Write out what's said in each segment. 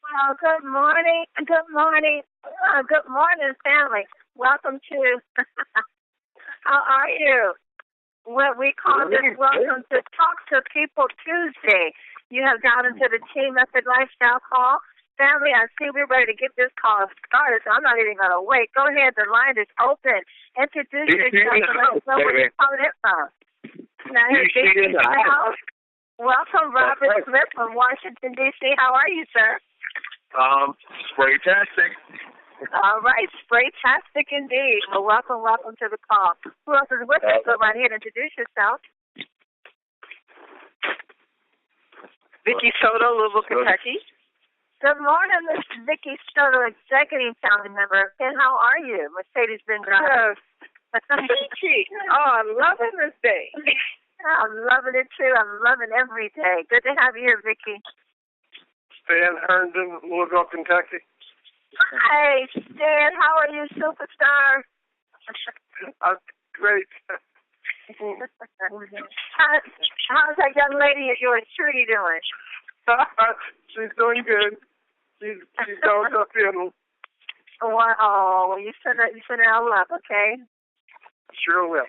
Oh, good morning. Good morning. Good morning, family. Welcome to, how are you? What we call this Welcome to Talk to People Tuesday. You have gotten to the Team Method Lifestyle Call. Family, I see we're ready to get this call started, so I'm not even going to wait. Go ahead. The line is open. Introduce yourself and let us know where you're calling it from. Now, here's in the house. Welcome, Robert Smith from Washington, D.C. How are you, sir? Spraytastic. All right, spraytastic indeed. Well, welcome to the call. Who else is with us? Go right ahead and introduce yourself. Vicky Soto, Louisville, Kentucky. Good morning, Miss Vicky Soto, executive family member. And how are you? Mercedes-Benz driver. Peachy. Oh, I'm loving this day. I'm loving it, too. I'm loving every day. Good to have you here, Vicky. Stan Herndon, Louisville, Kentucky. Hey, Stan, how are you, superstar? I'm great. How's that young lady of yours, Trudy, doing? She's doing good. She's going to funeral. Well, you send her all up, okay? Sure will.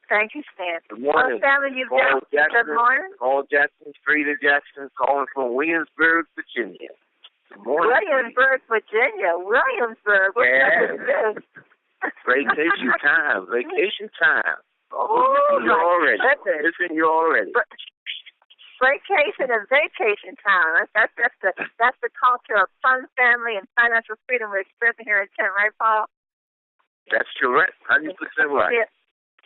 Thank you, Stan. Good morning. Family, you've got good morning. Paul Jackson, Frida Jackson, calling from Williamsburg, Virginia. Good morning. Williamsburg, Virginia. Williamsburg. What is this? Vacation time. Vacation time. Oh, you're already. Listen, you're already. Vacation and vacation time. That's the culture of fun, family, and financial freedom we're experiencing here in Kent, right, Paul? That's correct. 100% right. Yeah.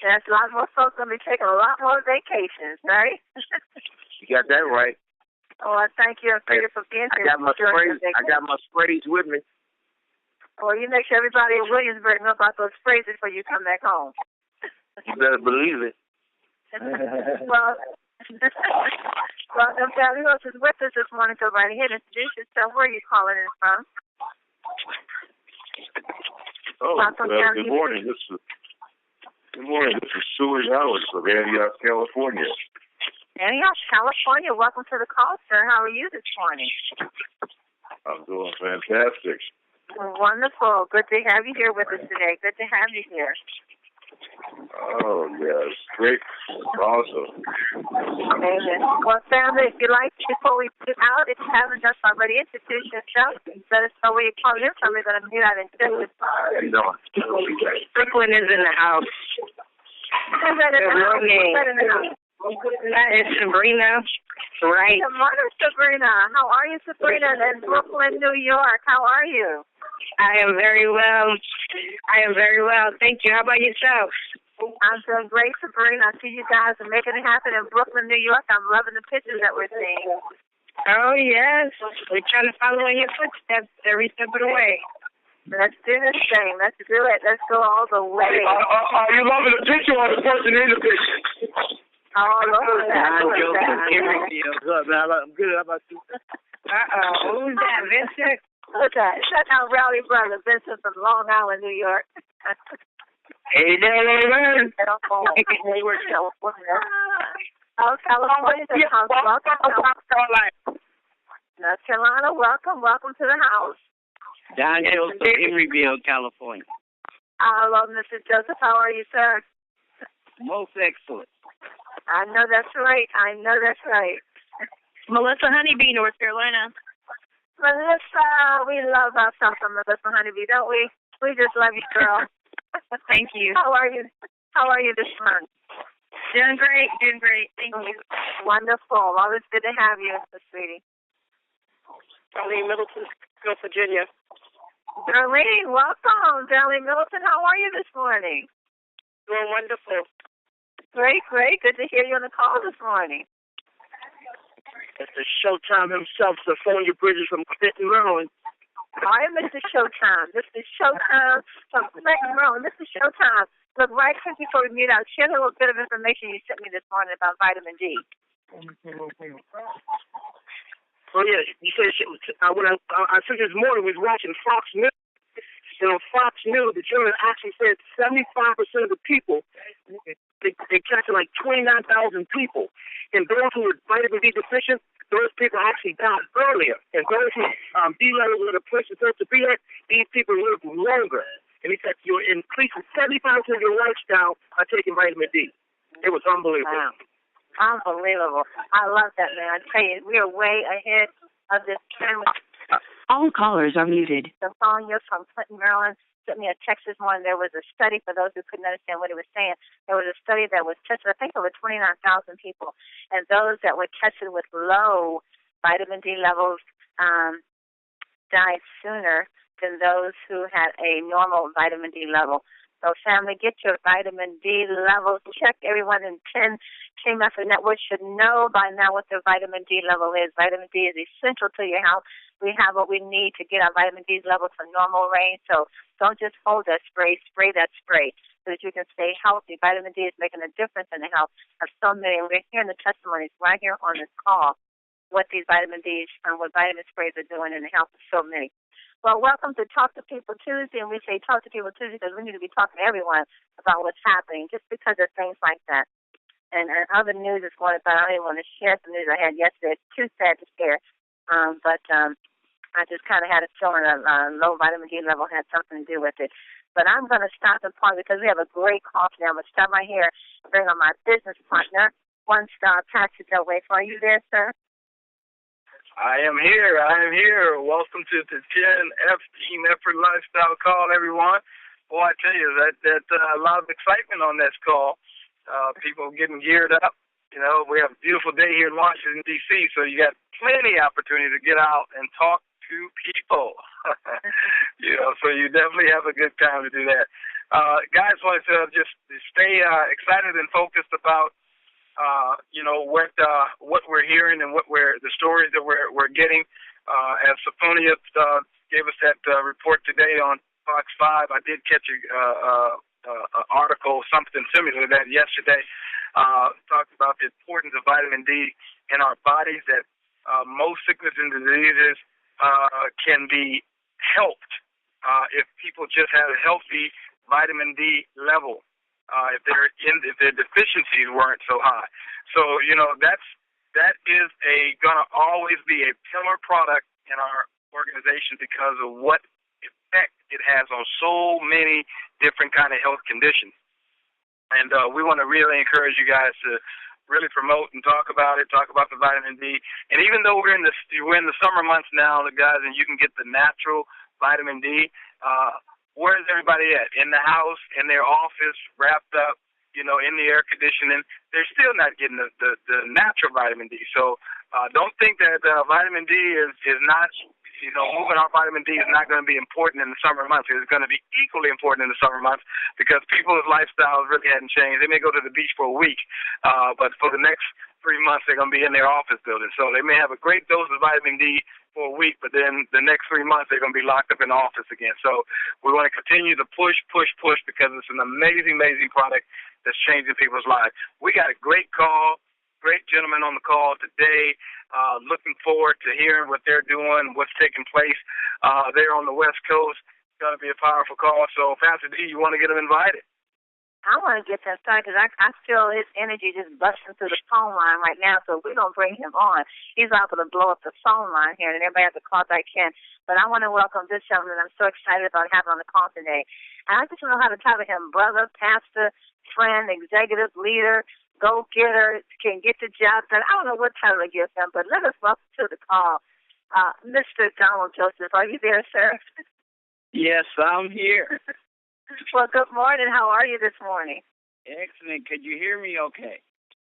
There's a lot more folks going to be taking a lot more vacations, right? You got that right. Oh, I thank you, Peter, for being here. I got my sprays with me. Well, you make sure everybody in Williamsburg know about those sprays before you come back home. You better believe it. Well, welcome, family. Who else is with us this morning? Go right ahead and introduce yourself. Where are you calling in from? Oh, good morning. Good morning. This is Seward Howard from Antioch, California. Antioch, California. Welcome to the call, sir. How are you this morning? I'm doing fantastic. Wonderful. Good to have you here with us today. Good to have you here. Oh, yes. Great. Awesome. Amen. Well, family, if you like, before we get out, if you haven't just already introduced yourself, let us know where you're calling in from. We're going to mute out in just a Brooklyn is in the house. Who's that in the house? Who's that in the house? It's Sabrina. Right. Good morning, Sabrina. How are you, Sabrina? In Brooklyn, New York. How are you? I am very well. Thank you. How about yourself? I'm doing great, Sabrina. I see you guys are making it happen in Brooklyn, New York. I'm loving the pictures that we're seeing. Oh, yes. We're trying to follow in your footsteps every step of the way. Let's do this thing. Let's do it. Let's go all the way. Are you loving the picture or the person in the picture? All over that. I'm good. How about you? Who's that, Vincent? Who's that? That's our rowdy brother, Vincent from Long Island, New York. Hey there. Hayward, California. Oh, California. Welcome. South Carolina. North Carolina, welcome to the house. Don Joseph, Emeryville, California. Hello, Mr. Joseph. How are you, sir? Most excellent. I know that's right. Melissa Honeybee, North Carolina. Melissa, we love ourselves from Melissa Honeybee, don't we? We just love you, girl. Thank you. How are you this month? Doing great. Thank you. Wonderful. Always good to have you, sweetie. Darlene Middleton, North Virginia. Darlene, welcome. Darlene Middleton, how are you this morning? Doing wonderful. Great. Good to hear you on the call this morning. It's the Showtime himself, Sophia Bridges from Clinton, Maryland. Hi, Mr. Showtime. This is Showtime from Clinton, Maryland. This is Showtime. Look, right quick before we meet out, share a little bit of information you sent me this morning about vitamin D. Oh, yeah. You said when I think this morning we was watching Fox News. And on Fox News, the journalist actually said 75% of the people they tested like 29,000 people. And those who were vitamin D deficient, those people actually died earlier. And those who D levels were the place supposed to be at, these people live longer. And he said you're increasing 75% of your lifestyle by taking vitamin D. It was unbelievable. Wow. Unbelievable. I love that, man. I tell you, we are way ahead of this trend. All callers are muted. I'm calling you from Clinton, Maryland. Sent me a text this morning. There was a study, for those who couldn't understand what he was saying, there was a study that was tested, I think over 29,000 people, and those that were tested with low vitamin D levels died sooner than those who had a normal vitamin D level. So, family, get your vitamin D levels. Check. Everyone in 10 K-Method Network should know by now what their vitamin D level is. Vitamin D is essential to your health. We have what we need to get our vitamin D levels to normal range. So don't just hold that spray. Spray that spray so that you can stay healthy. Vitamin D is making a difference in the health of so many. We're hearing the testimonies right here on this call, what these vitamin Ds and what vitamin sprays are doing in the health of so many. Well, welcome to Talk to People Tuesday, and we say Talk to People Tuesday because we need to be talking to everyone about what's happening, just because of things like that. And other news is going about. I don't even want to share some news I had yesterday. It's too sad to share, but I just kind of had a feeling a low vitamin D level had something to do with it. But I'm going to stop and pause because we have a great call today. I'm going to stop right here and bring on my business partner, One Star Patrick Del Way. Are you there, sir? I am here. Welcome to the 10F Team Effort Lifestyle Call, everyone. Boy, I tell you, that a lot of excitement on this call. People getting geared up. You know, we have a beautiful day here in Washington, D.C., so you got plenty of opportunity to get out and talk to people. You know, so you definitely have a good time to do that. Guys, wanted to just stay excited and focused about what we're hearing and the stories that we're getting. As Sophronia gave us that report today on Fox 5, I did catch an article, something similar to that yesterday, talked about the importance of vitamin D in our bodies, that most sicknesses and diseases can be helped if people just have a healthy vitamin D level. If their deficiencies weren't so high. So, you know, that is gonna always be a pillar product in our organization because of what effect it has on so many different kind of health conditions. And we want to really encourage you guys to really promote and talk about the vitamin D. And even though we're in the summer months now, the guys, and you can get the natural vitamin D, where is everybody at? In the house, in their office, wrapped up, you know, in the air conditioning. They're still not getting the natural vitamin D. So don't think that vitamin D is not, you know, moving our vitamin D is not going to be important in the summer months. It's going to be equally important in the summer months because people's lifestyles really hadn't changed. They may go to the beach for a week, but for the next 3 months they're going to be in their office building. So they may have a great dose of vitamin D for a week, but then the next 3 months they're going to be locked up in the office again. So we want to continue to push because it's an amazing product that's changing people's lives. We got a great gentleman on the call today. Looking forward to hearing what they're doing, what's taking place there on the West Coast. It's going to be a powerful call. So, Pastor D, you want to get them invited? I want to get that started because I feel his energy just busting through the phone line right now, so we're going to bring him on. He's able to blow up the phone line here, and everybody has to call back in. But I want to welcome this gentleman. I'm so excited about having on the call today. And I just don't know how to title him: brother, pastor, friend, executive leader, go-getter, can get the job done. I don't know what title to give him, but let us welcome to the call Mr. Donald Joseph. Are you there, sir? Yes, I'm here. Well, good morning. How are you this morning? Excellent. Could you hear me okay?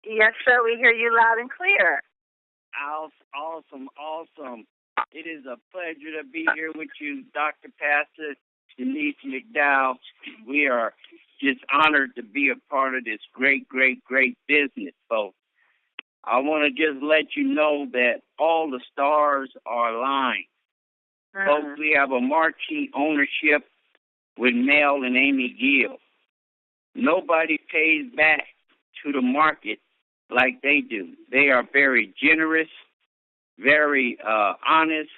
Yes, sir. We hear you loud and clear. Awesome. It is a pleasure to be here with you, Dr. Pastor Denise McDowell. We are just honored to be a part of this great business, folks. I want to just let you know that all the stars are aligned. Folks, we have a marquee ownership with Mel and Amy Gill. Nobody pays back to the market like they do. They are very generous, very honest,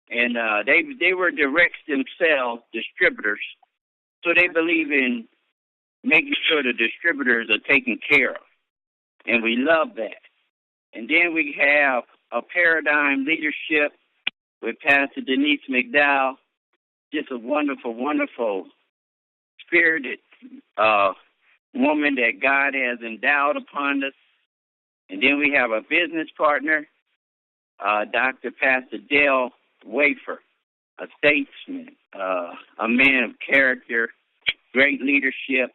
and they were directs themselves, distributors. So they believe in making sure the distributors are taken care of. And we love that. And then we have a paradigm leadership with Pastor Denise McDowell, just a wonderful, wonderful, spirited woman that God has endowed upon us. And then we have a business partner, Dr. Pastor Dale Wafer, a statesman, a man of character, great leadership.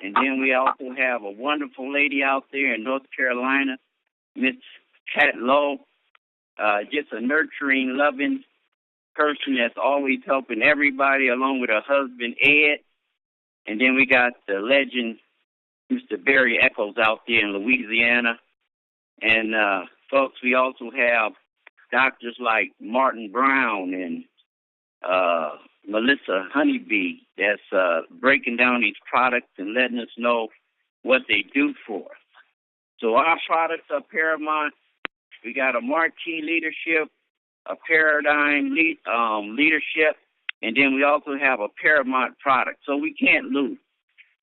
And then we also have a wonderful lady out there in North Carolina, Miss Pat Lowe, just a nurturing, loving person that's always helping everybody, along with her husband, Ed. And then we got the legend, Mr. Barry Eccles, out there in Louisiana. And, folks, we also have doctors like Martin Brown and Melissa Honeybee that's breaking down these products and letting us know what they do for us. So our products are paramount. We got a marquee leadership, a paradigm leadership, and then we also have a paramount product. So we can't lose.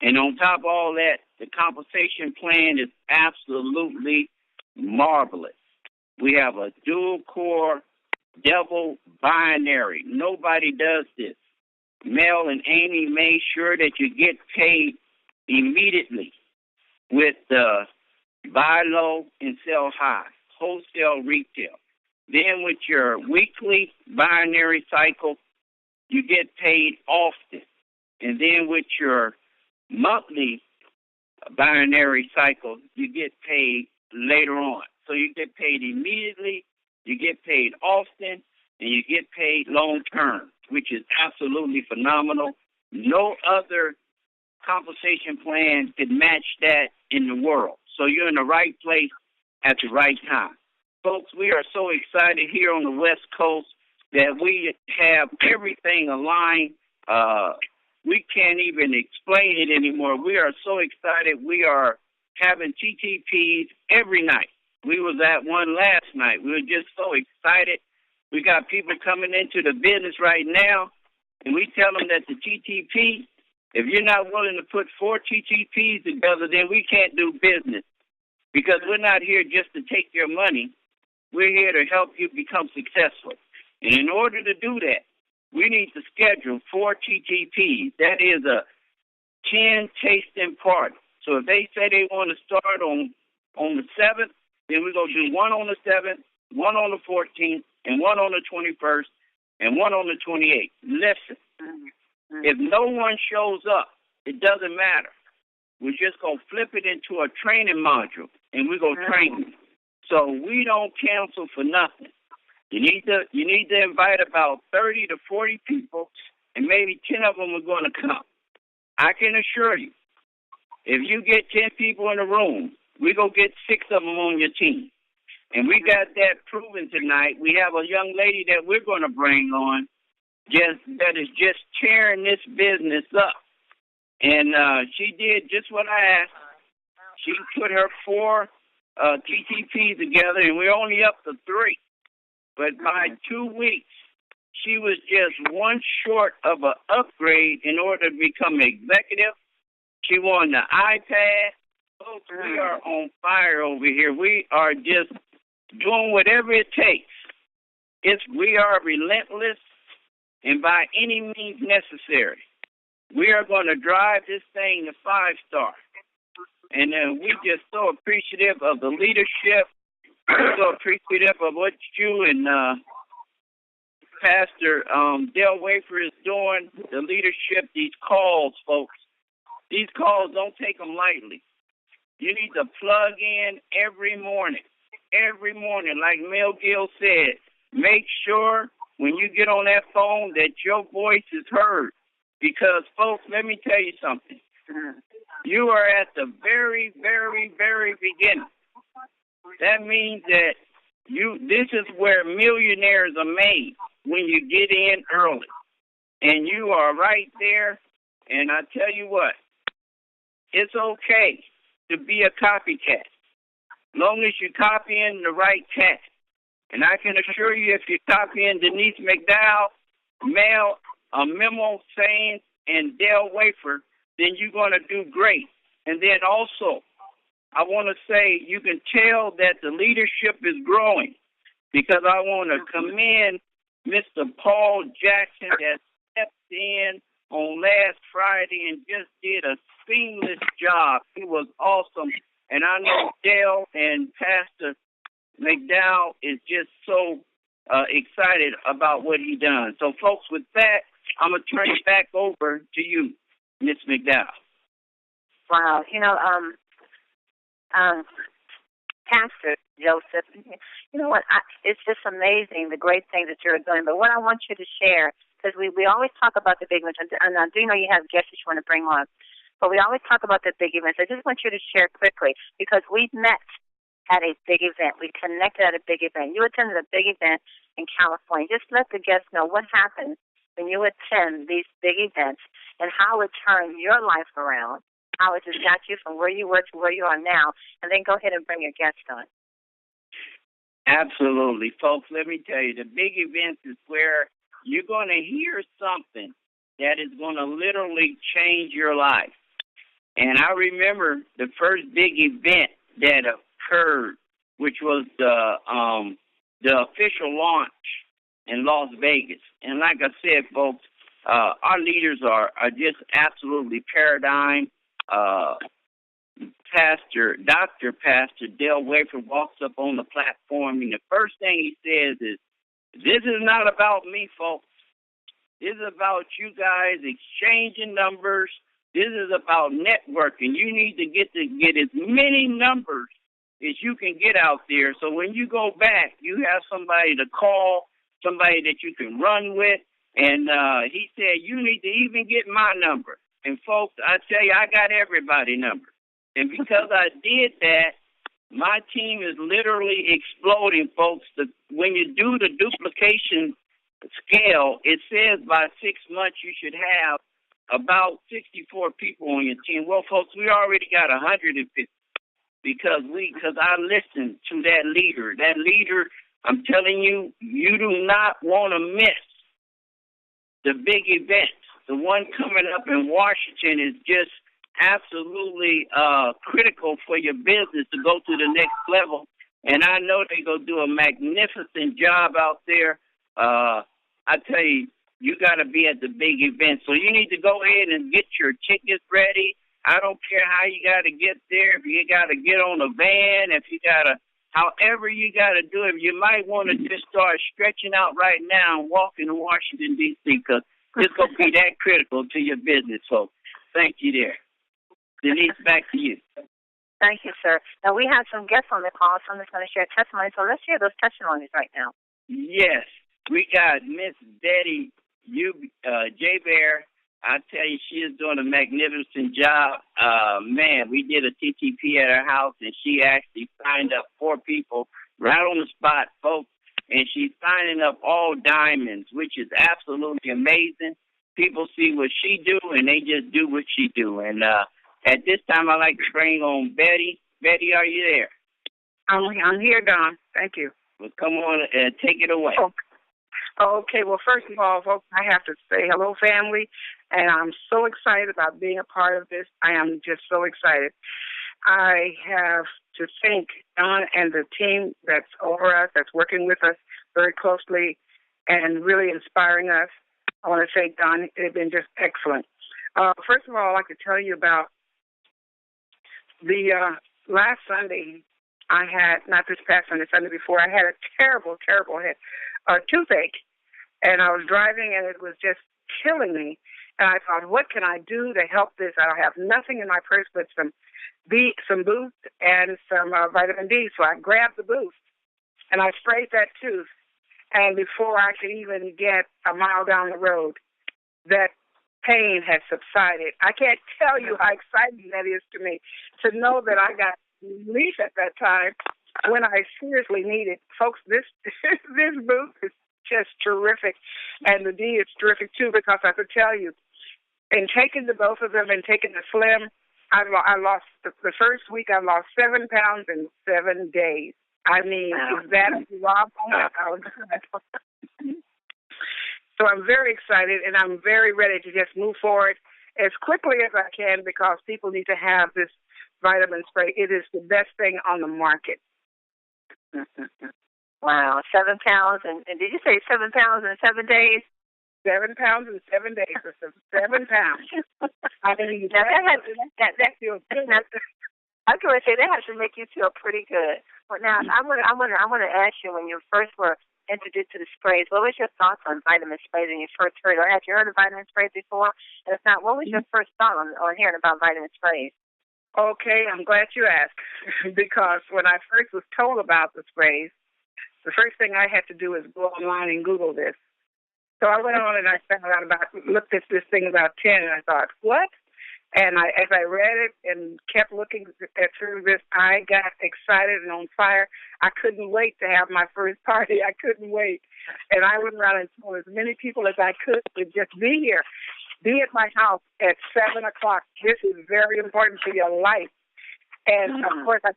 And on top of all that, the compensation plan is absolutely marvelous. We have a dual-core double binary. Nobody does this. Mel and Amy made sure that you get paid immediately with buy low and sell high, wholesale, retail. Then with your weekly binary cycle, you get paid often. And then with your monthly binary cycle, you get paid later on. So you get paid immediately, you get paid often, and you get paid long term, which is absolutely phenomenal. No other compensation plan could match that in the world. So you're in the right place at the right time. Folks, we are so excited here on the West Coast that we have everything aligned. We can't even explain it anymore. We are so excited. We are having TTPs every night. We was at one last night. We were just so excited. We got people coming into the business right now, and we tell them that the TTP, if you're not willing to put 4 TTPs together, then we can't do business, because we're not here just to take your money. We're here to help you become successful. And in order to do that, we need to schedule 4 TTPs. That is a 10 tasting party. So if they say they want to start on the 7th, then we're going to do one on the 7th, one on the 14th, and one on the 21st, and one on the 28th. Listen, if no one shows up, it doesn't matter. We're just going to flip it into a training module, and we're going to train you. So we don't cancel for nothing. You need to invite about 30 to 40 people, and maybe 10 of them are going to come. I can assure you, if you get 10 people in the room, we're going to get 6 of them on your team. And we got that proven tonight. We have a young lady that we're going to bring on that is just tearing this business up. And she did just what I asked. She put her 4 TTPs together, and we're only up to 3. But by 2 weeks, she was just one short of an upgrade in order to become an executive. She won the iPad. Folks, we are on fire over here. We are just doing whatever it takes. We are relentless, and by any means necessary, we are going to drive this thing to 5-star. And we're just so appreciative of the leadership. We're so appreciative of what you and Pastor Dale Wafer is doing, the leadership, these calls, folks. These calls, don't take them lightly. You need to plug in every morning. Every morning, like Mel Gill said, make sure when you get on that phone that your voice is heard. Because, folks, let me tell you something. You are at the very, very, very beginning. That means that this is where millionaires are made, when you get in early. And you are right there. And I tell you what, it's okay to be a copycat, long as you're copying the right cat. And I can assure you, if you're copying Denise McDowell, Mel, Memo Sainz, and Dale Wafer, then you're going to do great. And then also, I want to say you can tell that the leadership is growing, because I want to commend Mr. Paul Jackson that stepped in on last Friday and just did a seamless job. It was awesome. And I know Dale and Pastor McDowell is just so excited about what he done. So, folks, with that, I'm going to turn it back over to you, Miss McDowell. Wow. Pastor Joseph, you know what? It's just amazing, the great things that you're doing. But what I want you to share, because we always talk about the big events, and I do know you have guests that you want to bring on, but we always talk about the big events. I just want you to share quickly, because we met at a big event. We connected at a big event. You attended a big event in California. Just let the guests know what happens when you attend these big events and how it turned your life around, how it just got you from where you were to where you are now, and then go ahead and bring your guest on. Absolutely. Folks, let me tell you, the big events is where you're going to hear something that is going to literally change your life. And I remember the first big event that occurred, which was the official launch in Las Vegas. And like I said, folks, our leaders are just absolutely paradigm. Dr. Pastor Dale Wafer walks up on the platform, and the first thing he says is, "This is not about me, folks. This is about you guys exchanging numbers. This is about networking. You need to get as many numbers as you can get out there, so when you go back, you have somebody to call, somebody that you can run with." And he said, "You need to even get my number." And folks, I tell you, I got everybody's number. And because I did that, my team is literally exploding, folks. When you do the duplication scale, it says by 6 months you should have about 64 people on your team. Well, folks, we already got 150 because I listened to that leader. That leader, I'm telling you, you do not want to miss the big event. The one coming up in Washington is just absolutely critical for your business to go to the next level. And I know they're going to do a magnificent job out there. I tell you, you got to be at the big event. So you need to go ahead and get your tickets ready. I don't care how you got to get there. If you got to get on a van, if you got to, however you got to do it, you might want to just start stretching out right now and walking to Washington, D.C., because it's going to be that critical to your business. So thank you there. Denise, back to you. Thank you, sir. Now, we have some guests on the call, so I'm just going to share testimonies. So let's hear those testimonies right now. Yes. We got Miss Betty J. Bear. I tell you, she is doing a magnificent job. Man, we did a TTP at her house, and she actually signed up 4 people right on the spot, folks. And she's signing up all diamonds, which is absolutely amazing. People see what she do, and they just do what she do. And at this time, I'd like to bring on Betty. Betty, are you there? I'm here, Don. Thank you. Well, come on and take it away. Okay, well, first of all, folks, I have to say hello, family, and I'm so excited about being a part of this. I am just so excited. I have to thank Don and the team that's over us, that's working with us very closely and really inspiring us. I want to thank Don. They've been just excellent. First of all, I'd like to tell you about the last Sunday I had, not this past Sunday, Sunday before, I had a terrible toothache, and I was driving, and it was just killing me. And I thought, what can I do to help this? I have nothing in my purse but some Boost and some vitamin D. So I grabbed the Boost, and I sprayed that tooth. And before I could even get a mile down the road, that pain had subsided. I can't tell you how exciting that is to me, to know that I got relief at that time when I seriously needed. Folks, this Boost is just terrific, and the D is terrific too, because I could tell you, in taking the both of them and taking the Slim, I lost the first week. I lost 7 pounds in 7 days. I mean, is that Rob? Oh my God! So I'm very excited, and I'm very ready to just move forward as quickly as I can because people need to have this vitamin spray. It is the best thing on the market. Wow, 7 pounds. And did you say 7 pounds in 7 days? 7 pounds in 7 days. 7 pounds. I mean, that feels good. I was going to say that has to make you feel pretty good. Well, now I want to ask you, when you first were introduced to the sprays, what was your thoughts on vitamin sprays when you first heard, or had you heard of vitamin sprays before? And if not, what was your first thought on hearing about vitamin sprays? Okay, I'm glad you asked, because when I first was told about the sprays, the first thing I had to do was go online and Google this. So I went on and I looked at this thing about 10, and I thought, what? And as I read it and kept looking through this, I got excited and on fire. I couldn't wait to have my first party. I couldn't wait. And I went around and told as many people as I could to just be here. Be at my house at 7 o'clock. This is very important for your life. And, of course, I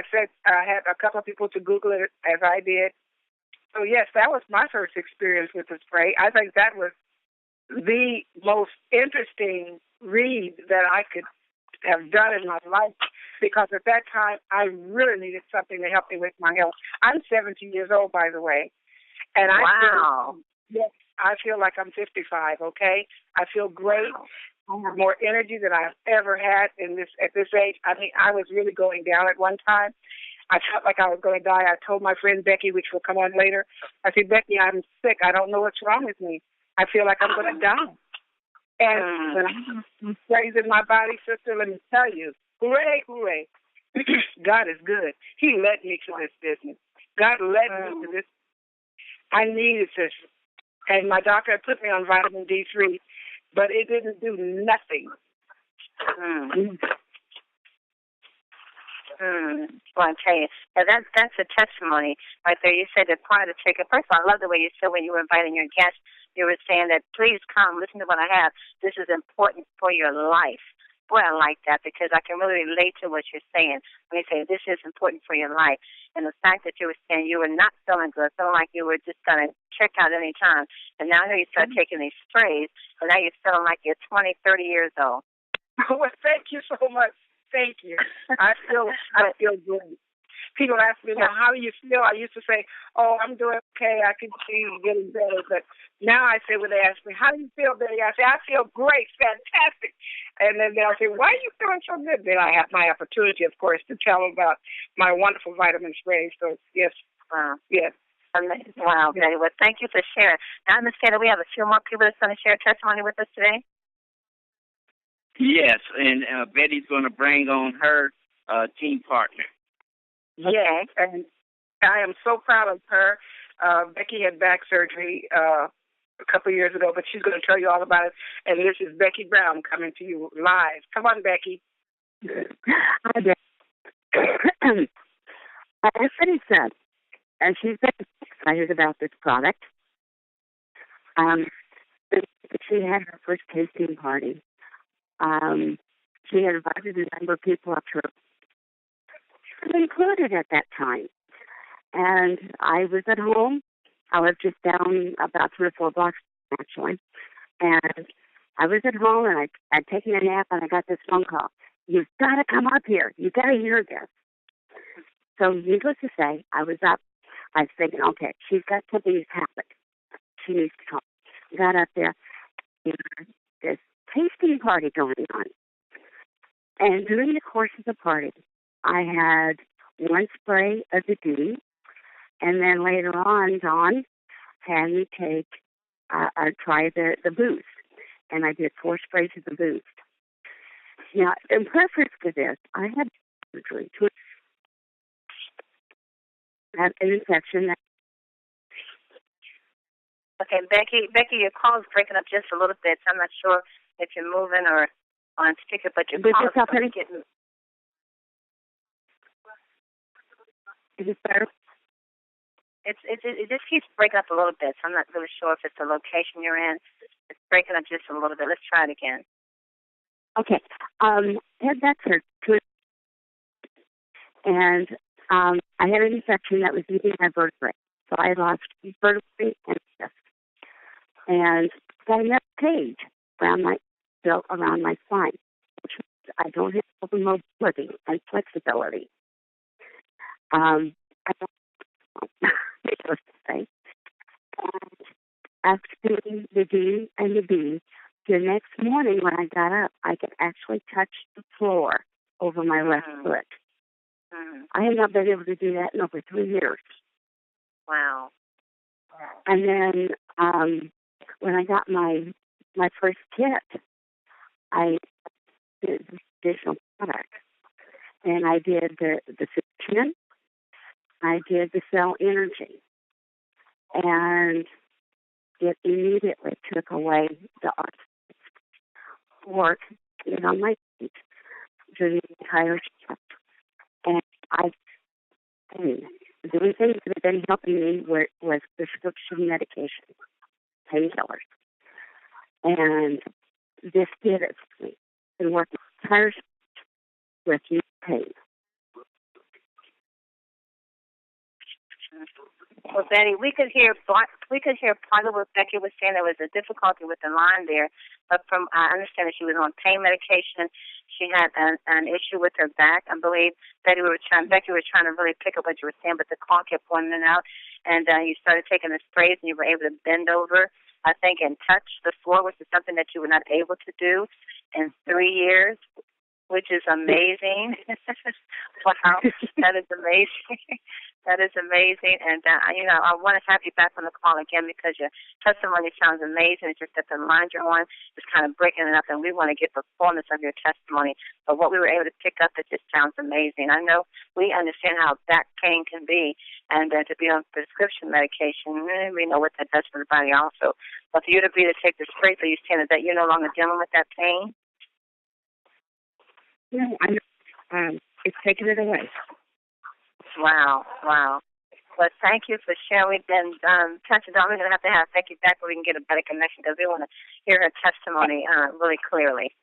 said I had a couple of people to Google it as I did. So, yes, that was my first experience with the spray. I think that was the most interesting read that I could have done in my life, because at that time I really needed something to help me with my health. I'm 70 years old, by the way, and wow. I feel like I'm 55. Okay, I feel great. I have more energy than I've ever had at this age. I mean, I was really going down at one time. I felt like I was going to die. I told my friend Becky, which will come on later, I said, Becky, I'm sick. I don't know what's wrong with me. I feel like I'm going to die. And when I'm praising my body, sister, let me tell you, hooray, hooray. God is good. He led me to this business. God led me to this. I needed this. And my doctor had put me on vitamin D3, but it didn't do nothing. Well, I'll tell you, that's a testimony right there. You said that prior to taking, first of all, I love the way you said when you were inviting your guests, you were saying that please come, listen to what I have. This is important for your life. Boy, I like that, because I can really relate to what you're saying when you say this is important for your life. And the fact that you were saying you were not feeling good, feeling like you were just going to check out any time. And now you start taking these sprays, and now you're feeling like you're 20, 30 years old. Well, thank you so much. Thank you. I feel good. People ask me, now, how do you feel? I used to say, oh, I'm doing okay. I can see you getting better. But now I say, when they ask me, how do you feel, Betty? I say, I feel great, fantastic. And then they'll say, why are you feeling so good? Then I have my opportunity, of course, to tell them about my wonderful vitamin spray. So, yes. Yes. Wow, Betty. Well, thank you for sharing. Now, I understand that we have a few more people that's going to share testimony with us today. Yes, and Betty's going to bring on her team partner. Yes, and I am so proud of her. Becky had back surgery a couple of years ago, but she's going to tell you all about it. And this is Becky Brown coming to you live. Come on, Becky. Hi, Becky. As Betty said, and she's been excited about this product. She had her first tasting party. She had invited a number of people up to her, included at that time. And I was at home. I lived just down about 3 or 4 blocks, actually. And I was at home, and I'd taken a nap, and I got this phone call. You've got to come up here. You've got to hear this. So needless to say, I was up. I was thinking, okay, she's got something that's happened. She needs to come. Got up there. This tasting party going on. And during the course of the party, I had 1 spray of the D, and then later on, Dawn had me try the Boost, and I did 4 sprays of the Boost. Now, in preference to this, I had surgery to have an infection. Okay, Becky, your call's breaking up just a little bit, so I'm not sure if you're moving or on speaker, but your call is getting... Is it better? It just keeps breaking up a little bit, so I'm not really sure if it's the location you're in. It's breaking up just a little bit. Let's try it again. Okay. Had that surgery, and I had an infection that was eating my vertebrae. So I lost vertebrae and disc. And got enough cage around my built around my spine, which means I don't have open mobility and flexibility. I don't needless to say. And after doing the D and the B, the next morning when I got up, I could actually touch the floor over my left foot. I have not been able to do that in over 3 years. Wow. And then when I got my first kit, I did additional product. And I did the fusion. I did the cell energy. And it immediately took away the work on my feet for the entire shift. And the only things that have been helping me was prescription medication, painkillers. And this did it for me. And worked the entire shift with no pain. Well, Betty, we could hear part of what Becky was saying. There was a difficulty with the line there, but I understand that she was on pain medication. She had an issue with her back. I believe Becky was trying to really pick up what you were saying, but the call kept going in and out. And you started taking the sprays, and you were able to bend over, I think, and touch the floor, which is something that you were not able to do in 3 years, which is amazing. Wow, that is amazing. That is amazing. And, I want to have you back on the call again because your testimony sounds amazing. It's just that the line you're on is kind of breaking it up, and we want to get the fullness of your testimony. But what we were able to pick up, it just sounds amazing. I know we understand how back pain can be, and to be on prescription medication, we know what that does for the body also. But for you to take the spray, so you're saying that you're no longer dealing with that pain? No, it's taken it away. Wow. Well, thank you for sharing. We've been touching on. We're going to have Becky back so we can get a better connection because we want to hear her testimony really clearly.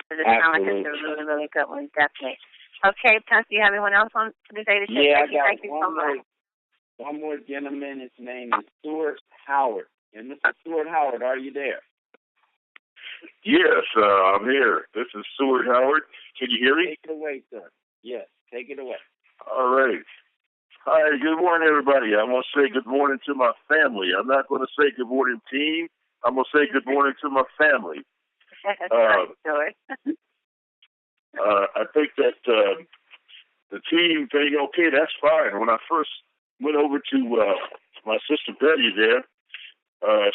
It sounds like it's a really, really good one, definitely. Okay, Pastor, do you have anyone else on today to say thank you so much? One more gentleman. His name is Stuart Howard. And Mr. Stuart Howard, are you there? Yes, I'm here. This is Stuart Howard. Can you hear me? Take it away, sir. Yes, take it away. All right. Hi, good morning, everybody. I'm going to say good morning to my family. I'm not going to say good morning, team. I'm going to say good morning to my family. I think that the team thing, okay, that's fine. When I first went over to my sister Betty there,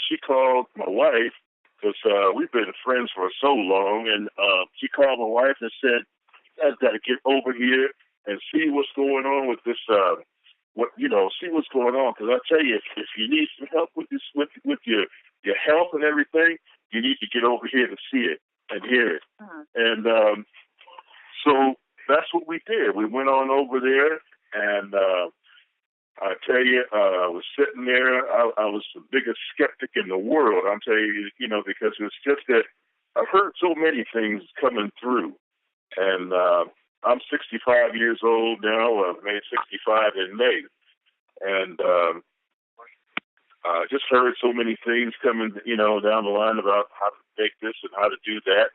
she called my wife because we've been friends for so long, and she called my wife and said, "You guys got to get over here and see what's going on with this, see what's going on. Because I tell you, if you need some help with this, with your health and everything, you need to get over here to see it and hear it." And so that's what we did. We went on over there, and I tell you, I was sitting there. I was the biggest skeptic in the world. I'm telling you, because it's just that I've heard so many things coming through, and I'm 65 years old now. I've made 65 in May. And I just heard so many things coming, down the line about how to make this and how to do that.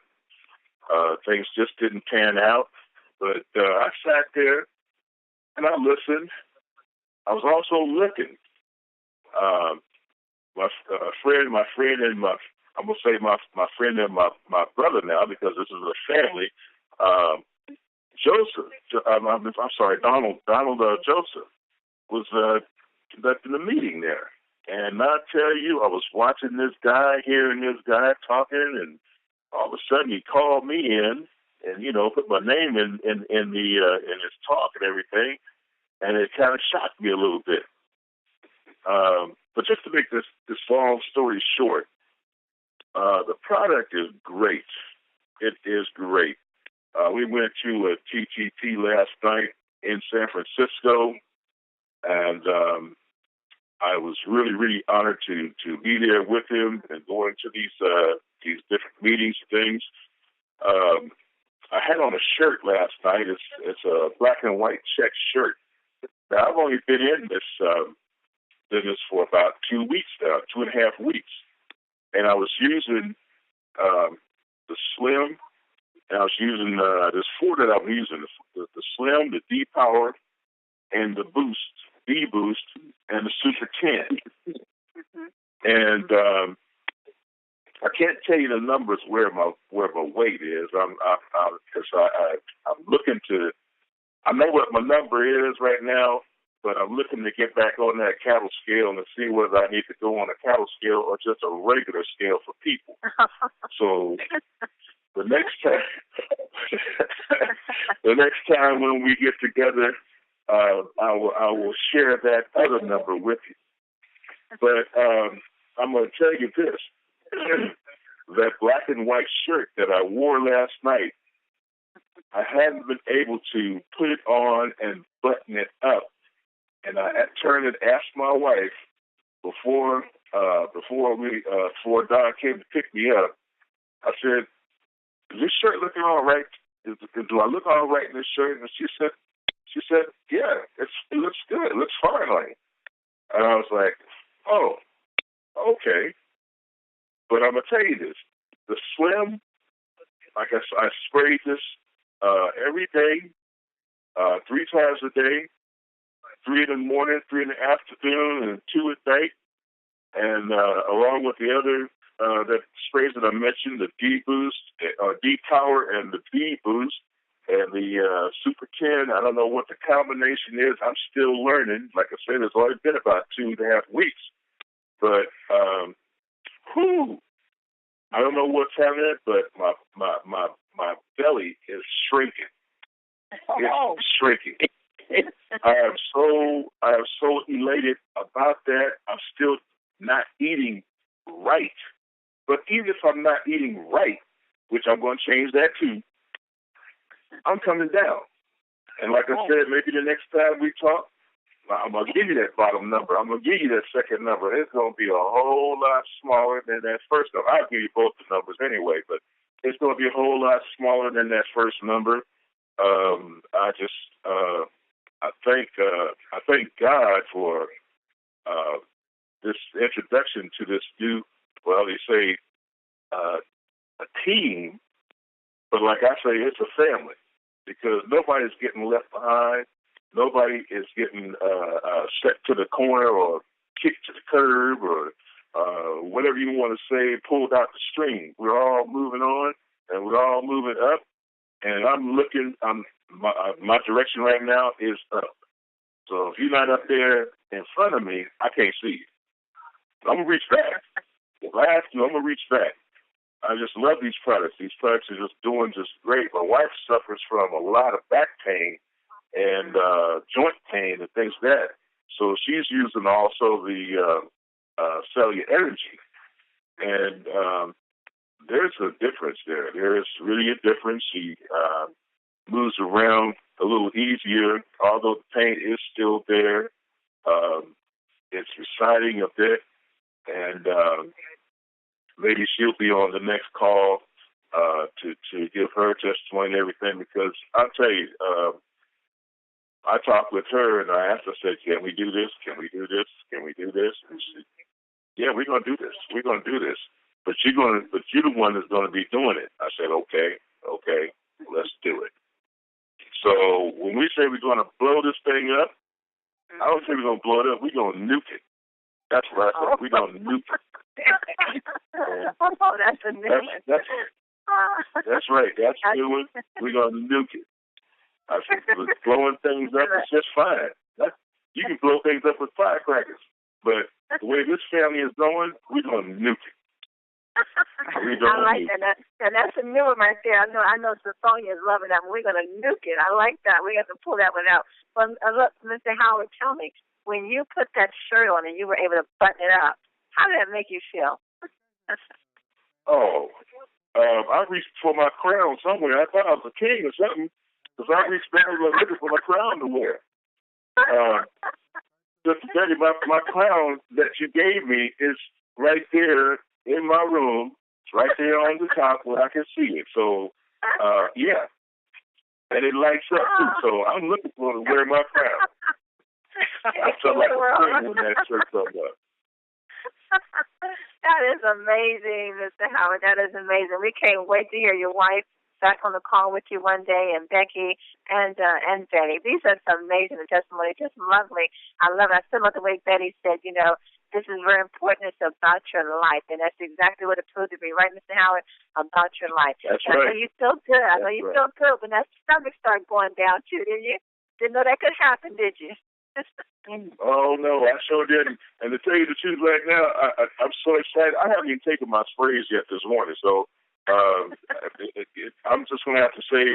Things just didn't pan out. But I sat there and I listened. I was also looking. My friend and I'm going to say my friend and my brother now, because this is a family, Joseph, Donald Joseph was conducting the meeting there. And I tell you, I was watching this guy, hearing this guy talking, and all of a sudden he called me in and, put my name in his talk and everything, and it kind of shocked me a little bit. But just to make this long story short, the product is great. It is great. We went to a TTT last night in San Francisco, and I was really, really honored to be there with him and going to these different meetings and things. I had on a shirt last night. It's a black and white check shirt. Now, I've only been in this business for about 2 weeks now, 2.5 weeks, and I was using the Slim, and I was using, there's 4 that I'm using, the Slim, the D-Power, and the Boost, D-Boost, and the Super 10. And I can't tell you the numbers where my weight is. I'm looking to, I know what my number is right now, but I'm looking to get back on that cattle scale and see whether I need to go on a cattle scale or just a regular scale for people. So the next time when we get together, I will share that other number with you. But I'm going to tell you this. That black and white shirt that I wore last night, I hadn't been able to put it on and button it up. And I turned and asked my wife before Don came to pick me up. I said, "Is this shirt looking all right? Do I look all right in this shirt?" And she said, "Yeah, it looks good. It looks fine, honey." And I was like, "Oh, okay." But I'm gonna tell you this: the Slim, like I sprayed this every day, 3 times a day. 3 in the morning, 3 in the afternoon, and 2 at night. And along with the other that sprays that I mentioned, the D-Boost, D-Power, and the D-Boost, and the Super 10. I don't know what the combination is. I'm still learning. Like I said, it's only been about 2.5 weeks. But, I don't know what's happening, but my belly is shrinking. It's shrinking. I am so elated about that. I'm still not eating right. But even if I'm not eating right, which I'm going to change that too, I'm coming down. And like I said, maybe the next time we talk, I'm going to give you that bottom number. I'm going to give you that second number. It's going to be a whole lot smaller than that first number. I'll give you both the numbers anyway, but it's going to be a whole lot smaller than that first number. I thank God for this introduction to this new, well, they say a team, but like I say, it's a family because nobody's getting left behind. Nobody is getting set to the corner or kicked to the curb or whatever you want to say, pulled out the string. We're all moving on and we're all moving up. And my direction right now is up. So if you're not up there in front of me, I can't see you. I'm going to reach back. If I have to, I'm going to reach back. I just love these products. These products are just doing just great. My wife suffers from a lot of back pain and joint pain and things like that. So she's using also the cellular energy. And there's a difference there. There is really a difference. She moves around a little easier, although the pain is still there. It's receding a bit, and maybe she'll be on the next call to give her testimony and everything, because I'll tell you, I talked with her, and I asked her, I said, can we do this? Can we do this? Can we do this? And she said, yeah, we're going to do this. We're going to do this. But you're the one that's going to be doing it. I said, okay, let's do it. So when we say we're going to blow this thing up, I don't say we're going to blow it up. We're going to nuke it. That's what I said. We're going to nuke it. That's a new one. That's right. That's a new one. We're going to nuke it. I said, blowing things up is just fine. You can blow things up with firecrackers. But the way this family is going, we're going to nuke it. I like that. And that's a new one right there. I know Sophia is loving that. We're going to nuke it. I like that. We have to pull that one out. But look, Mr. Howard, tell me, when you put that shirt on and you were able to button it up, how did that make you feel? I reached for my crown somewhere. I thought I was a king or something, because I reached back and was looking for my crown to wear. Just to tell you, my crown that you gave me is right there in my room. It's right there on the top where I can see it. So, yeah. And it lights up, too. So I'm looking for to wear my crown. I felt like a king when that shirt comes up. That is amazing, Mr. Howard. That is amazing. We can't wait to hear your wife back on the call with you one day, and Becky and Betty. These are some amazing testimonies, just lovely. I love it. I still love the way Betty said, this is very important. It's about your life, and that's exactly what it proved to be, right, Mr. Howard? About your life. That's right. I know you feel good. I know you feel good when that stomach started going down too, didn't you? Didn't know that could happen, did you? Oh, no, I sure didn't. And to tell you the truth right now, I'm so excited. I haven't even taken my sprays yet this morning, so I'm just going to have to say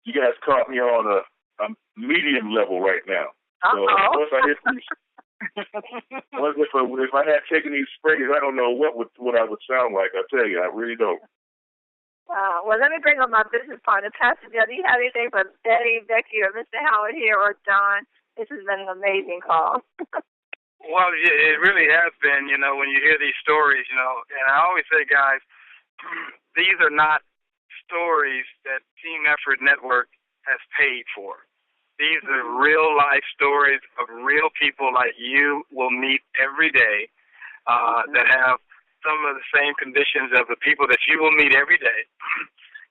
you guys caught me on a medium level right now. So once I hit these, if I had taken these sprays, I don't know what I would sound like. I tell you, I really don't. Wow. Well, let me bring on my business partner, Pastor Bill. Do you have anything for Betty, Becky, or Mr. Howard here, or Don? This has been an amazing call. Well, it really has been, when you hear these stories, and I always say, guys, these are not stories that Team Effort Network has paid for. These are real-life stories of real people like you will meet every day that have some of the same conditions of the people that you will meet every day,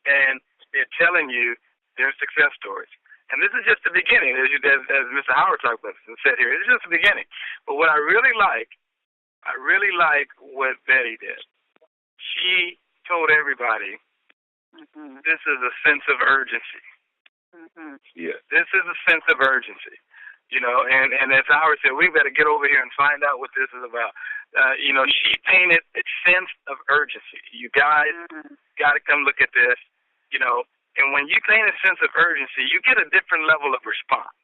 and they're telling you their success stories. And this is just the beginning, as Mr. Howard talked about and said here. It's just the beginning. But what I really like what Betty did. She told everybody, this is a sense of urgency. Yeah, this is a sense of urgency. And as Howard said, we better get over here and find out what this is about. She painted a sense of urgency. You guys got to come look at this, And when you paint a sense of urgency, you get a different level of response.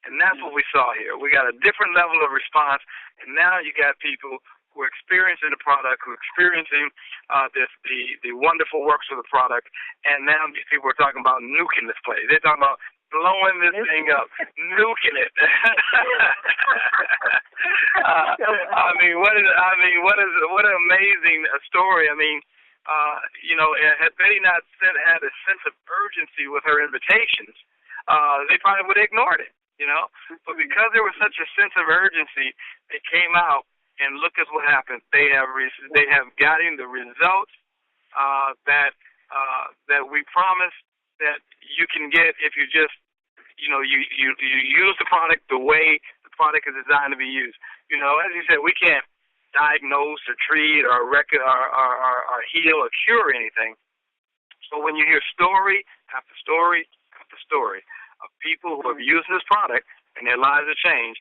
And that's what we saw here. We got a different level of response, and now you got people who are experiencing the product, who are experiencing the wonderful works of the product, and now these people are talking about nuking this place. They're talking about blowing this thing up, nuking it. What an amazing story. Had Betty not had a sense of urgency with her invitations, they probably would have ignored it, But because there was such a sense of urgency, they came out, and look at what happened. They have gotten the results that we promised that you can get if you just, you use the product the way the product is designed to be used. As you said, we can't diagnose or treat or heal or cure anything. So when you hear story after story after story of people who have used this product and their lives have changed,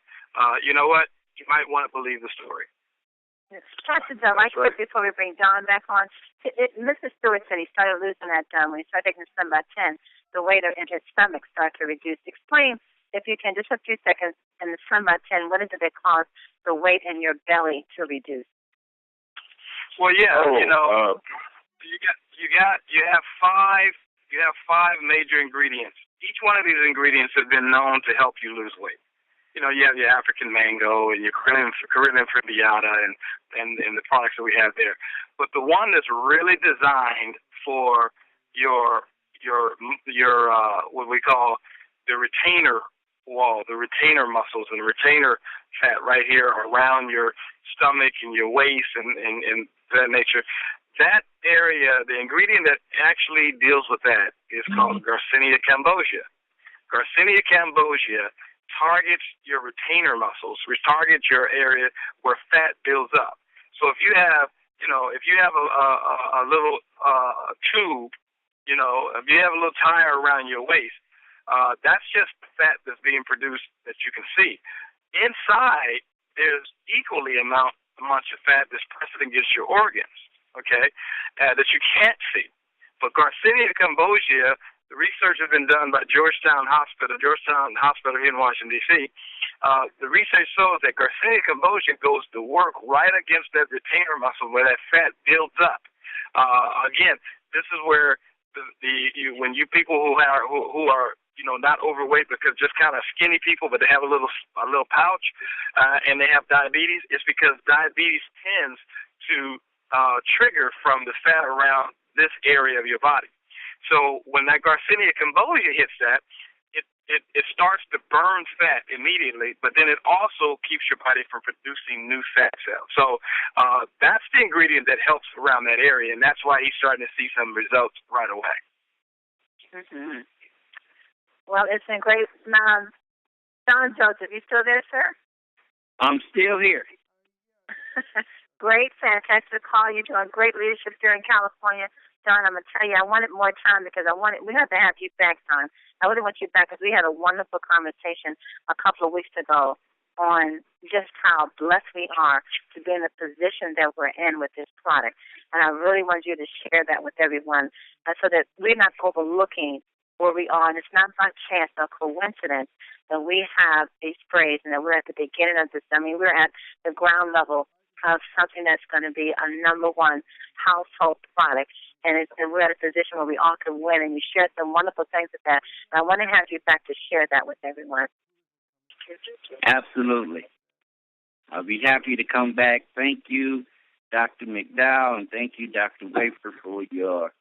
you know what? You might want to believe the story. Pastor Bill, quick before we bring Don back on, Mr. Stewart said he started losing that when he started taking some by 10, the weight in his stomach started to reduce. Explain, if you can, just a few seconds, in the sun by 10, what is it that caused the weight in your belly to reduce? Well, yeah, you have five major ingredients. Each one of these ingredients has been known to help you lose weight. You have your African mango and your Caribbean Fribiata and the products that we have there. But the one that's really designed for your what we call the retainer wall, the retainer muscles and the retainer fat right here around your stomach and your waist and that nature. That area, the ingredient that actually deals with that is called Garcinia cambogia. Garcinia cambogia targets your retainer muscles, targets your area where fat builds up. So if you have, a little tube, if you have a little tire around your waist, that's just fat that's being produced that you can see. Inside, there's equally amount of fat that's pressing against your organs, okay, that you can't see. But Garcinia cambogia, the research has been done by Georgetown Hospital here in Washington, D.C. The research shows that Garcinia cambogia goes to work right against that retainer muscle where that fat builds up. Again, this is where when you people who are not overweight because just kind of skinny people, but they have a little pouch and they have diabetes, it's because diabetes tends to trigger from the fat around this area of your body. So when that Garcinia cambogia hits that, it it starts to burn fat immediately, but then it also keeps your body from producing new fat cells. So that's the ingredient that helps around that area, and that's why he's starting to see some results right away. Mm-hmm. Well, it's been great. Don Joseph, you still there, sir? I'm still here. Great, fantastic call. You're doing great leadership here in California. Don, I'm going to tell you, I wanted more time because we have to have you back, Don. I really want you back because we had a wonderful conversation a couple of weeks ago on just how blessed we are to be in the position that we're in with this product. And I really want you to share that with everyone so that we're not overlooking where we are. And it's not by chance or coincidence that we have these sprays and that we're at the beginning of this. I mean, we're at the ground level of something that's going to be a number one household product. And we're at a position where we all can win. And you shared some wonderful things with that. And I want to have you back to share that with everyone. Absolutely. I'll be happy to come back. Thank you, Dr. McDowell, and thank you, Dr. Wafer, for your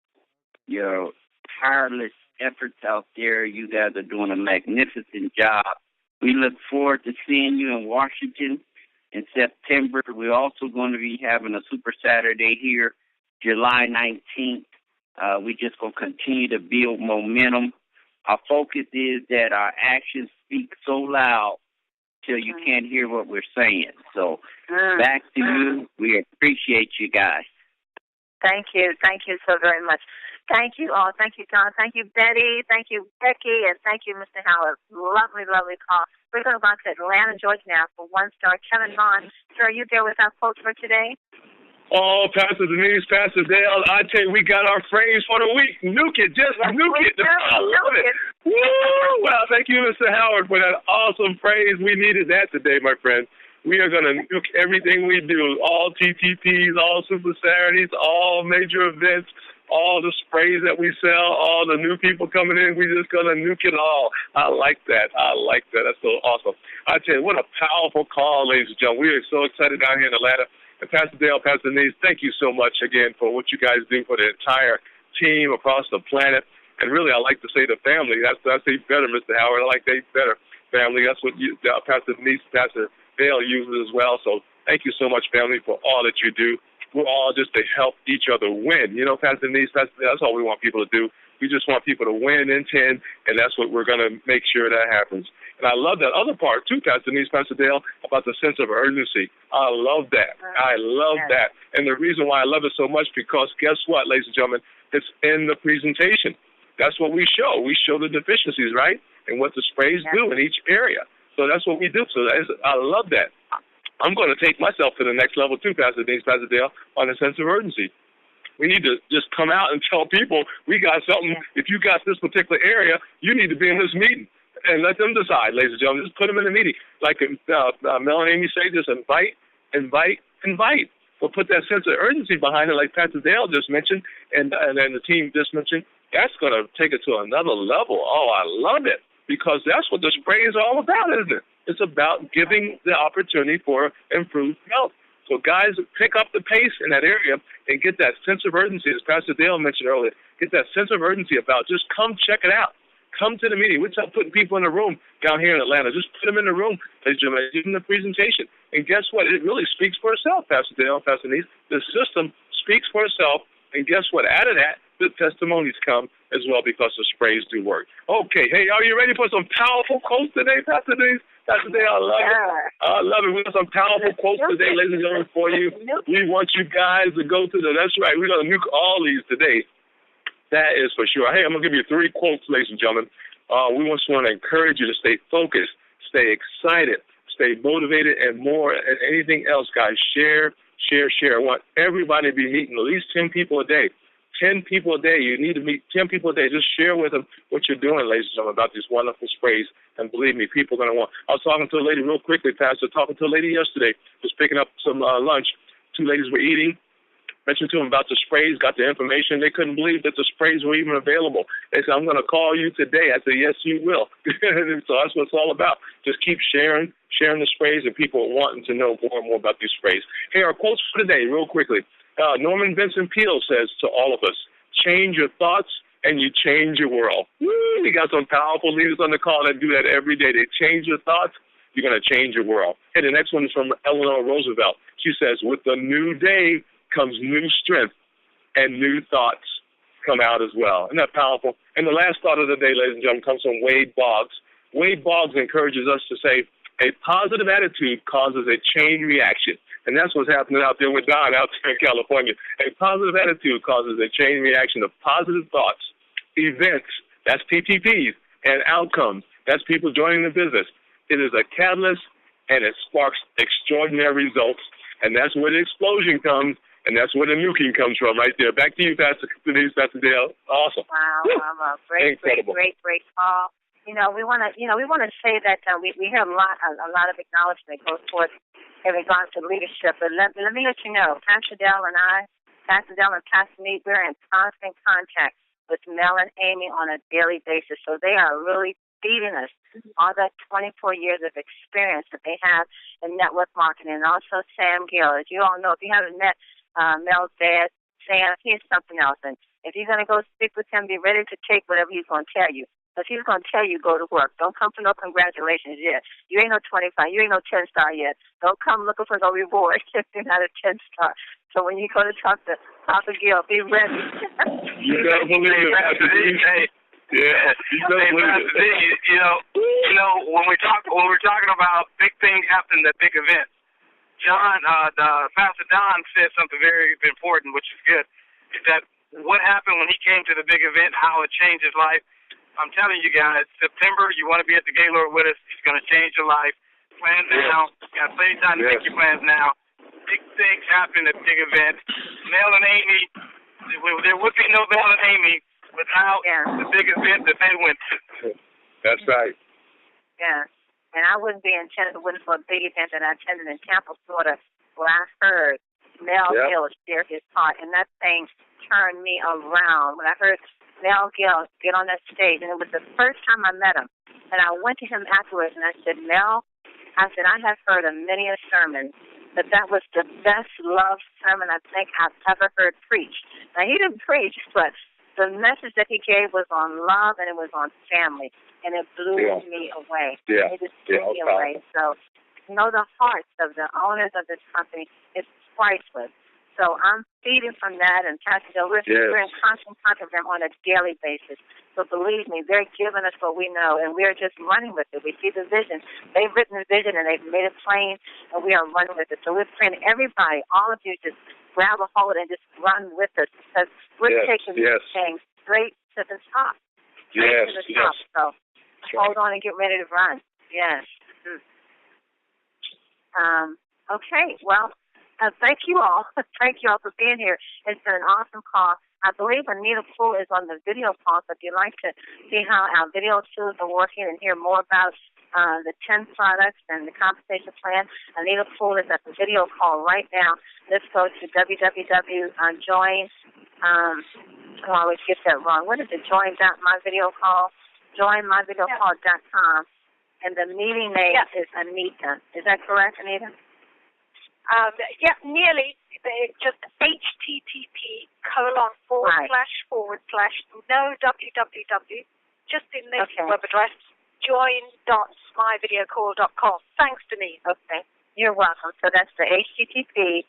tireless efforts out there. You guys are doing a magnificent job. We look forward to seeing you in Washington in September. We're also going to be having a Super Saturday here, July 19th. We're just going to continue to build momentum. Our focus is that our actions speak so loud till you can't hear what we're saying. So back to you. We appreciate you guys. Thank you. Thank you so very much. Thank you all. Thank you, John. Thank you, Betty. Thank you, Becky. And thank you, Mr. Howard. Lovely, lovely call. We're going to go to Atlanta, Georgia now for One Star. Kevin Vaughn, sir, are you there with our quotes for today? Oh, Pastor Denise, Pastor Dale, I tell you, we got our phrase for the week. Nuke it. Just nuke it. I love it. Woo! Well, thank you, Mr. Howard, for that awesome phrase. We needed that today, my friend. We are going to nuke everything we do, all TTPs, all Super Saturdays, all major events, all the sprays that we sell, all the new people coming in. We're just going to nuke it all. I like that. That's so awesome. I tell you, what a powerful call, ladies and gentlemen. We are so excited down here in Atlanta. And Pastor Dale, Pastor Denise, thank you so much again for what you guys do for the entire team across the planet. And really, I like to say the family. That's better, Mr. Howard. I like that better, family. That's what Pastor Denise, Pastor Dale uses as well. So thank you so much, family, for all that you do. We're all just to help each other win. You know, Pastor Denise, Pastor Dale, that's all we want people to do. We just want people to win in 10, and that's what we're going to make sure that happens. And I love that other part, too, Pastor Denise, Pastor Dale, about the sense of urgency. I love that. I love that. And the reason why I love it so much, because guess what, ladies and gentlemen? It's in the presentation. That's what we show. We show the deficiencies, right, and what the sprays do in each area. So that's what we do. So I love that. I'm going to take myself to the next level, too, Pastor Denise, Pastor Dale, on a sense of urgency. We need to just come out and tell people we got something. If you got this particular area, you need to be in this meeting. And let them decide, ladies and gentlemen. Just put them in the meeting. Like Mel and Amy say, just invite. But put that sense of urgency behind it, like Pastor Dale just mentioned, and then the team just mentioned. That's going to take it to another level. Oh, I love it, because that's what the spray is all about, isn't it? It's about giving the opportunity for improved health. So, guys, pick up the pace in that area and get that sense of urgency, as Pastor Dale mentioned earlier. Get that sense of urgency about just come check it out. Come to the meeting. We're putting people in the room down here in Atlanta. Just put them in the room, ladies and gentlemen, give them the presentation. And guess what? It really speaks for itself, Pastor Dale, Pastor Denise. The system speaks for itself. And guess what? Out of that, the testimonies come as well, because the sprays do work. Okay. Hey, are you ready for some powerful quotes today, Pastor Denise? Pastor Dale, I love it. I love it. We have some powerful quotes today, ladies and gentlemen, for you. We want you guys to go to that's right. We're going to nuke all these today. That is for sure. Hey, I'm going to give you 3 quotes, ladies and gentlemen. We just want to encourage you to stay focused, stay excited, stay motivated, and more than anything else, guys, share. I want everybody to be meeting at least 10 people a day. 10 people a day. You need to meet 10 people a day. Just share with them what you're doing, ladies and gentlemen, about these wonderful sprays. And believe me, people are going to want. I was talking to a lady real quickly, Pastor, talking to a lady yesterday, just picking up some lunch. 2 ladies were eating. Mentioned to them about the sprays, got the information. They couldn't believe that the sprays were even available. They said, I'm going to call you today. I said, yes, you will. So that's what it's all about. Just keep sharing the sprays, and people wanting to know more and more about these sprays. Hey, our quotes for today, real quickly. Norman Vincent Peale says to all of us, change your thoughts and you change your world. Woo, we got some powerful leaders on the call that do that every day. They change your thoughts. You're going to change your world. Hey, the next one is from Eleanor Roosevelt. She says, with the new day comes new strength and new thoughts come out as well. Isn't that powerful? And the last thought of the day, ladies and gentlemen, comes from Wade Boggs. Wade Boggs encourages us to say, a positive attitude causes a chain reaction. And that's what's happening out there with Don out there in California. A positive attitude causes a chain reaction of positive thoughts, events, that's PTPs, and outcomes, that's people joining the business. It is a catalyst, and it sparks extraordinary results. And that's where the explosion comes, and that's where the nuking comes from right there. Back to you, Pastor Denise, Pastor Dale. Awesome. Wow. Great call. We want to say that we hear a lot of acknowledgement goes towards in regards to leadership. But let me let you know, Pastor Dale and Pastor Meade, we're in constant contact with Mel and Amy on a daily basis. So they are really feeding us all that 24 years of experience that they have in network marketing. And also Sam Gill. As you all know, if you haven't met Mel's dad, Sam, he's something else. And if you're going to go speak with him, be ready to take whatever he's going to tell you. Because he's going to tell you go to work. Don't come for no congratulations yet. You ain't no 25. You ain't no 10-star yet. Don't come looking for no reward if you're not a 10-star. So when you go to talk to Papa Gill, be ready. You better believe it. Yeah, when we're talking about big things happening at big events, Pastor Don said something very important, which is good. Is that what happened when he came to the big event? How it changed his life. I'm telling you guys, September, you want to be at the Gaylord with us. It's going to change your life. Plan now. Got plenty of time to make your plans now. Big things happen at big events. Mel and Amy, there would be no Mel and Amy without the big event that they went to. That's right. Yeah. And I wouldn't be in Tampa for a big event that I attended in Tampa, Florida, where I heard Mel Gill share his heart. And that thing turned me around. When I heard Mel Gill get on that stage, and it was the first time I met him. And I went to him afterwards, and I said, Mel, I have heard of many a sermon, but that was the best love sermon I think I've ever heard preached. Now, he didn't preach, but the message that he gave was on love, and it was on family, and it blew me away. Yeah. It just blew me away. So, the hearts of the owners of this company is priceless. So I'm feeding from that, and Pastor Joe, we're in constant contact with them on a daily basis. So believe me, they're giving us what we know, and we're just running with it. We see the vision. They've written the vision, and they've made it plain, and we are running with it. So we're praying everybody, all of you, just grab a hold and just run with us, because we're taking these things straight to the top. Straight to the top. So hold on and get ready to run. Yes. Okay, well, thank you all. Thank you all for being here. It's been an awesome call. I believe Anita Poole is on the video call, so if you'd like to see how our video tools are working and hear more about the 10 products and the compensation plan, Anita Poole is at the video call right now. Let's go to www.join. I always get that wrong. What is it? Join.myvideocall. Joinmyvideocall.com. And the meeting name is Anita. Is that correct, Anita? Nearly. Just http://no www, just in this web address, join.myvideocall.com. Thanks, Denise. Okay. You're welcome. So that's the http://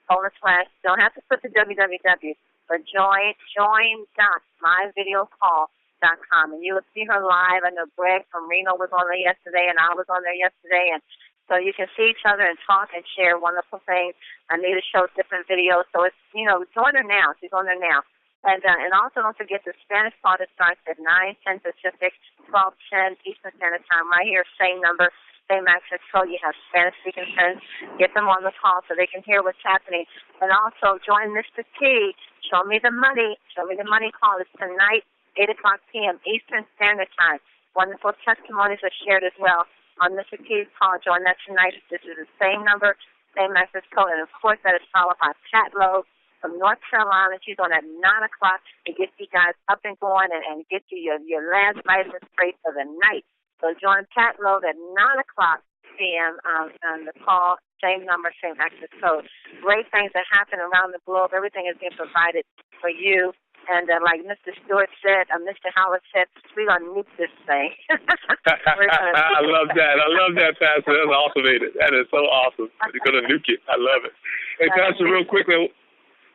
don't have to put the www, but join.myvideocall.com. And you will see her live. I know Greg from Reno was on there yesterday, and I was on there yesterday, and so you can see each other and talk and share wonderful things. Anita shows different videos. So it's, join her now. She's on there now. And also don't forget the Spanish part starts at 9:10 Pacific, 12:10 Eastern Standard Time. Right here, same number, same access code. You have Spanish-speaking friends. Get them on the call so they can hear what's happening. And also join Mr. T. Show Me the Money. Show Me the Money call. It's tonight, 8 o'clock p.m. Eastern Standard Time. Wonderful testimonies are shared as well on Mr. T's call. Join that tonight. This is the same number, same access code. And, of course, that is followed by Pat Lowe from North Carolina. She's on at 9 o'clock to get you guys up and going and get you your last license plate for the night. So join Pat Lowe at 9 o'clock p.m. On the call, same number, same access code. Great things that happen around the globe. Everything is being provided for you And like Mr. Stewart said, Mr. Howard said, we're going to nuke this thing. I love that. I love that, Pastor. That's awesome, ain't it? That is so awesome. You're going to nuke it. I love it. Hey, Pastor, real quick, I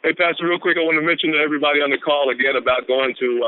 want to mention to everybody on the call again about going to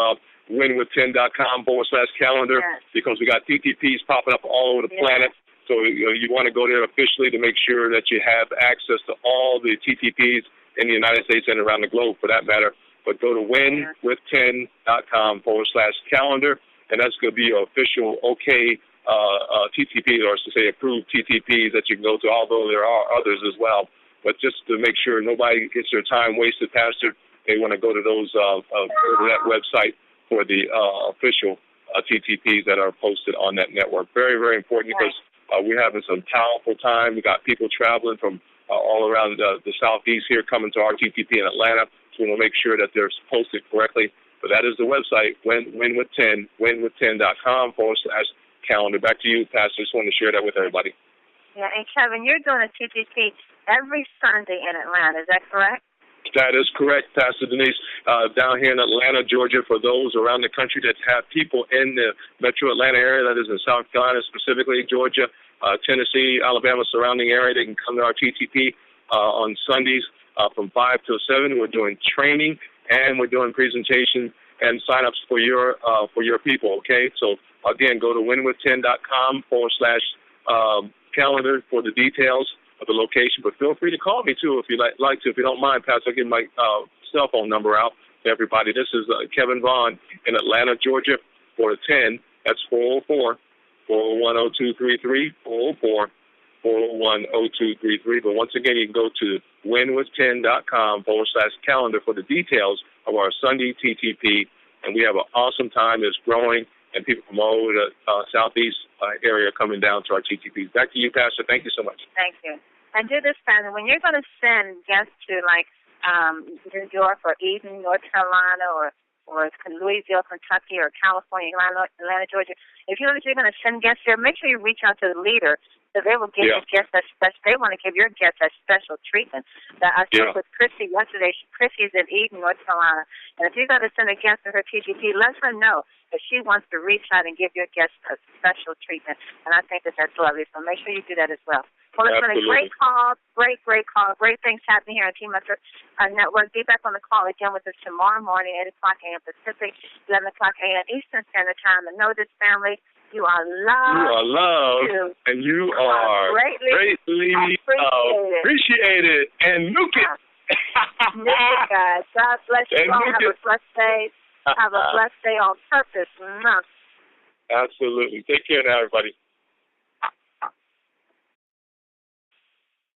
winwith10.com/calendar because we got TTPs popping up all over the planet. So you want to go there officially to make sure that you have access to all the TTPs in the United States and around the globe, for that matter. But go to winwith10.com/calendar, and that's going to be your official TTP, or to say approved TTPs that you can go to, although there are others as well. But just to make sure nobody gets their time wasted, Pastor, they want to go to those go to that website for the official TTPs that are posted on that network. Very, very important because we're having some powerful time. We got people traveling from all around the Southeast here coming to our TTP in Atlanta. So we want to make sure that they're posted correctly. But that is the website, winwith10, winwith10.com/calendar. Back to you, Pastor. Just wanted to share that with everybody. Yeah, and Kevin, you're doing a TTP every Sunday in Atlanta. Is that correct? That is correct, Pastor Denise. Down here in Atlanta, Georgia, for those around the country that have people in the metro Atlanta area, that is in South Carolina specifically, Georgia, Tennessee, Alabama, surrounding area, they can come to our TTP on Sundays from 5 till 7. We're doing training and we're doing presentation and sign-ups for your people, okay? So, again, go to winwith10.com/calendar for the details of the location. But feel free to call me, too, if you'd like to. If you don't mind, Pastor, I'll give my cell phone number out to everybody. This is Kevin Vaughn in Atlanta, Georgia, for 10. That's 404-401-0233, 404-401-0233. But once again, you can go to winwith10.com/calendar for the details of our Sunday TTP. And we have an awesome time. It's growing, and people from all over the Southeast area coming down to our TTPs. Back to you, Pastor. Thank you so much. Thank you. And do this, Pastor. When you're going to send guests to, like, New York or Eden, North Carolina, or Louisville, Kentucky, or California, Atlanta, Georgia, if you're going to send guests there, make sure you reach out to the leader, so they will give your guests that special. They want to give your guests that special treatment. That I spoke with Chrissy yesterday. Chrissy's in Eden, North Carolina, and if you're going to send a guest to her TGP, let her know that she wants to reach out and give your guests a special treatment. And I think that that's lovely. So make sure you do that as well. Well, it's been a great call, great call, great things happening here on Team Network. Be back on the call again with us tomorrow morning, 8 o'clock a.m. Pacific, 11 o'clock a.m. Eastern Standard Time. And know this, family, you are loved. You are loved, and you are greatly appreciated. And nuke it. Nuke it, guys. God bless you all. Have a blessed day. Have a blessed day on purpose. Absolutely. Take care now, everybody.